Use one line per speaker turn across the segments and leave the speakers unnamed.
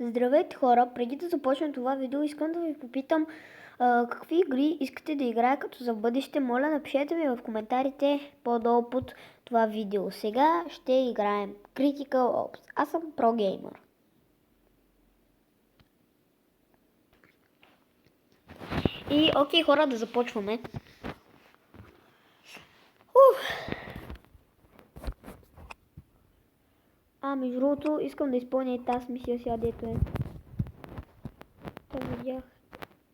Здравейте хора, преди да започнем това видео искам да ви попитам какви игри искате да играя като за бъдеще. Моля, напишете ми в коментарите по-долу под това видео. Сега ще играем Critical Ops. Аз съм прогеймър. И окей хора, да започваме. Между другото, искам да изпълня и тази мисия сега, дето е. Това видях.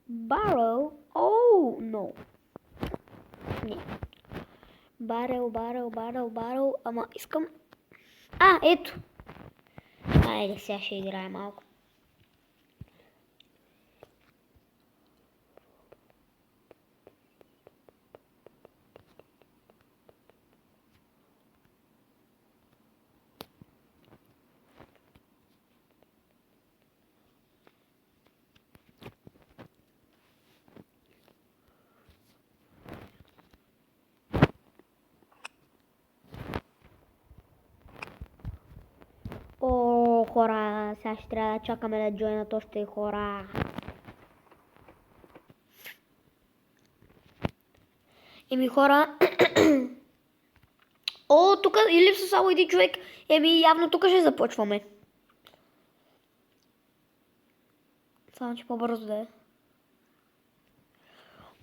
Барел? Оу, но. Не. Барел. Ама искам... ето. Айде, сега ще играем малко. Хора, сега ще трябва да чакаме да джойнат още хора. Хора... тук и липса само един човек. Явно тук ще започваме. Само че по-бързо да е.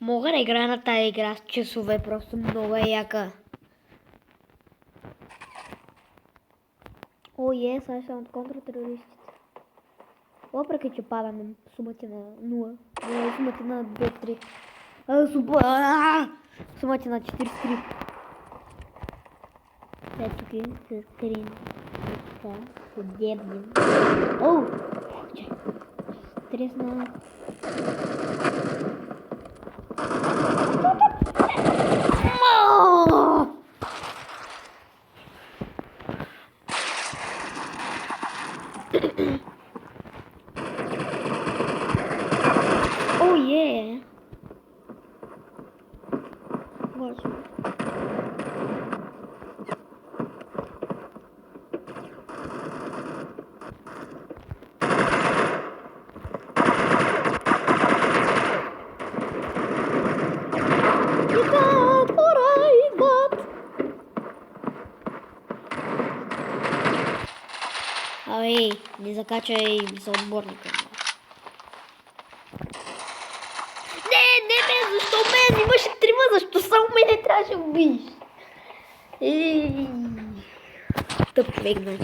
Мога да играя на тази игра с часове, просто много е яка. Сега съм от контратерористите. Въпреки че падаме сумата на 0. Сумата на 2-3. Сумата на 43. Ето тук с скрин. Така, съдебни. Стресна. Не закачай за отборника. Не, защо мен? Имаше трима, защо само мене трябваше да убиеш? Тъп мегна.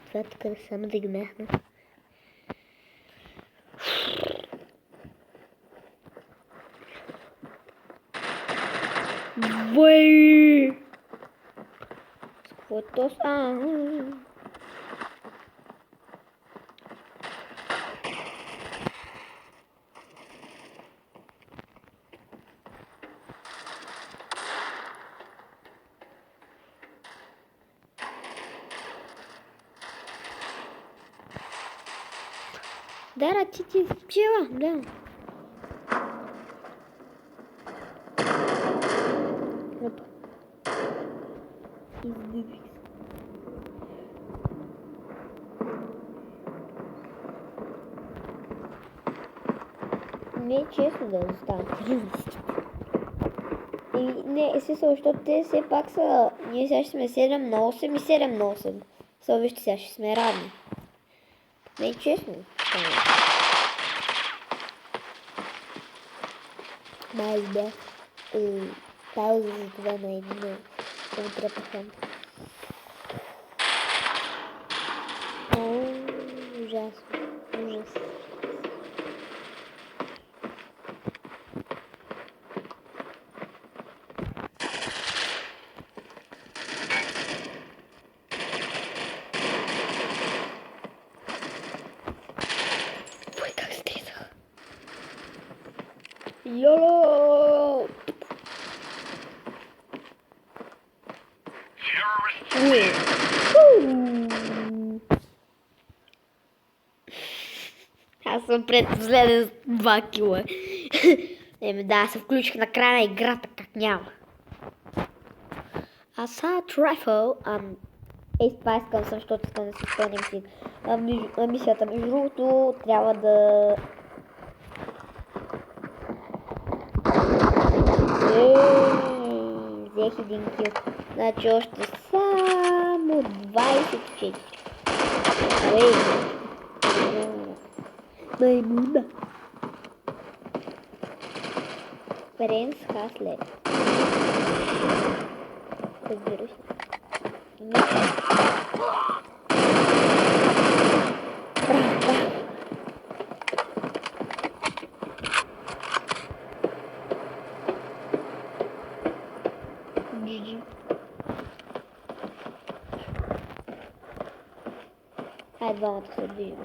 Това така да само да гмяхна. Бой! Fotos Да, ти пчела, да. Опа. Избивих. Не е честно да останат терористи. Не, защото те все пак са... Ние сега ще сме 7 на 8 и 7 на 8. Вижте, сега ще сме равни. Не е честно. Аз бях пауза за това на един контрапахан. Ужасно. Ужас. Как стресах. Йоло! Аз съм предпоследен с 2 кила. Да, се включих на края на играта, как няма. Assault Rifle. Това искам, защото искам да си изпълним си мисията. Между другото, трябва да... Взех един кил. Значи още само 24. Маймуна. Френс Хаслер. Разбира се. GG. Хайде, двамата се движим.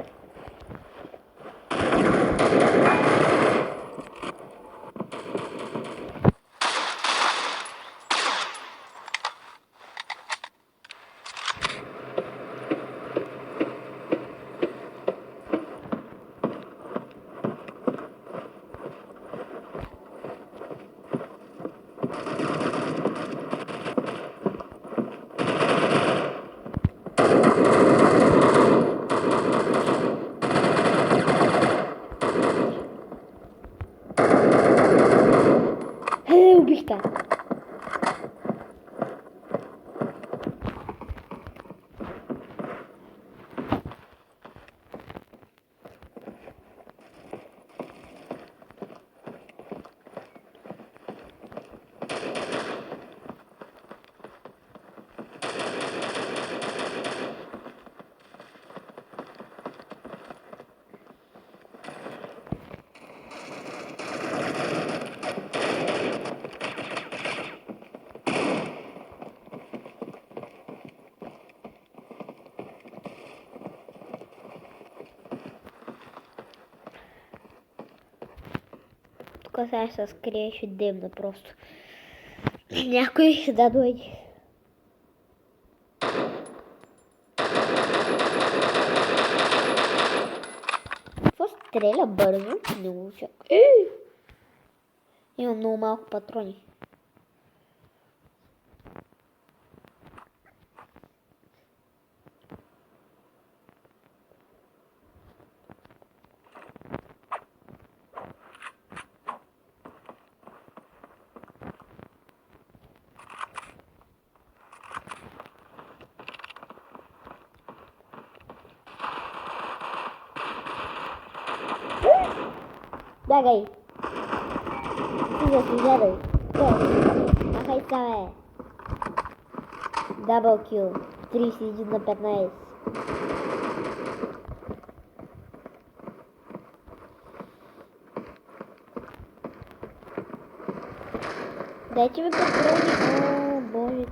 Убих та. Тук сега ще се скрие, ще демна просто. Някой да дойде. Какво стреля бързо? Не го очаквам. Имам много малко патрони. Бягай! Стига, гледай! Махай са, бе! Дабъл кил! 31 на 15. Дайте ми патрони! О, боже!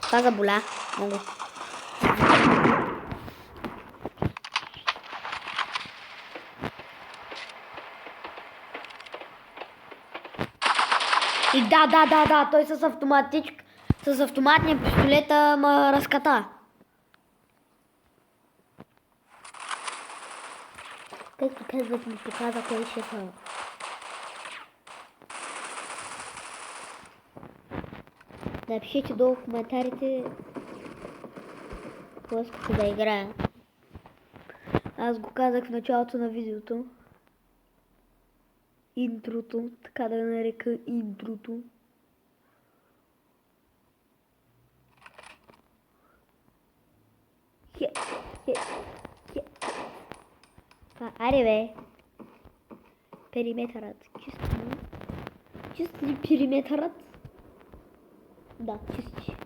Това заболя много. И да, той с автоматния пистолета ма разката. Както казват, ми показа кой е шефа. Напишете долу в коментарите какво искате да играя. Аз го казах в началото на видеото. Интрото, така да нарека интрото. Аре бе. Периметърът. Чист ли периметърът? Да, чисти.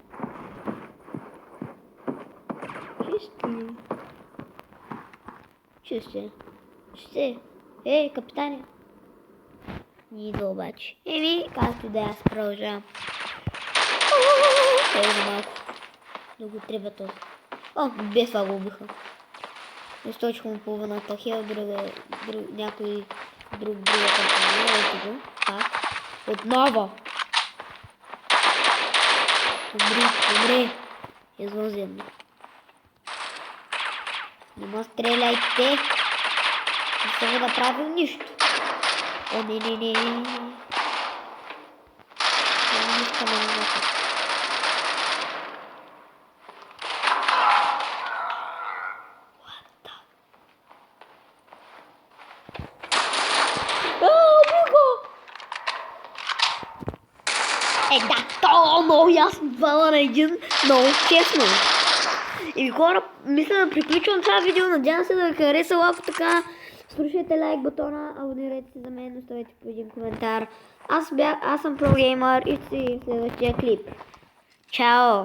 Чисти. Капитане. Не идва обаче. Както да аз продължавам. За малко. Да го трябва този. Без това го убиха. Източих му половината хел, някой друга компания. Ето го. Пак. Отново. Умри. Извънземно. Не стреляйте. Не съм да правил нищо. Не. Не искам да намака. Да, много ясно, двама на един, много честно. И хора, мисля да приключвам това видео, надявам се да ви хареса, ако така, слушайте лайк бутона, абонирайте се за мен, оставете по един коментар. Аз съм ProGamer и ще си в следващия клип. Чао!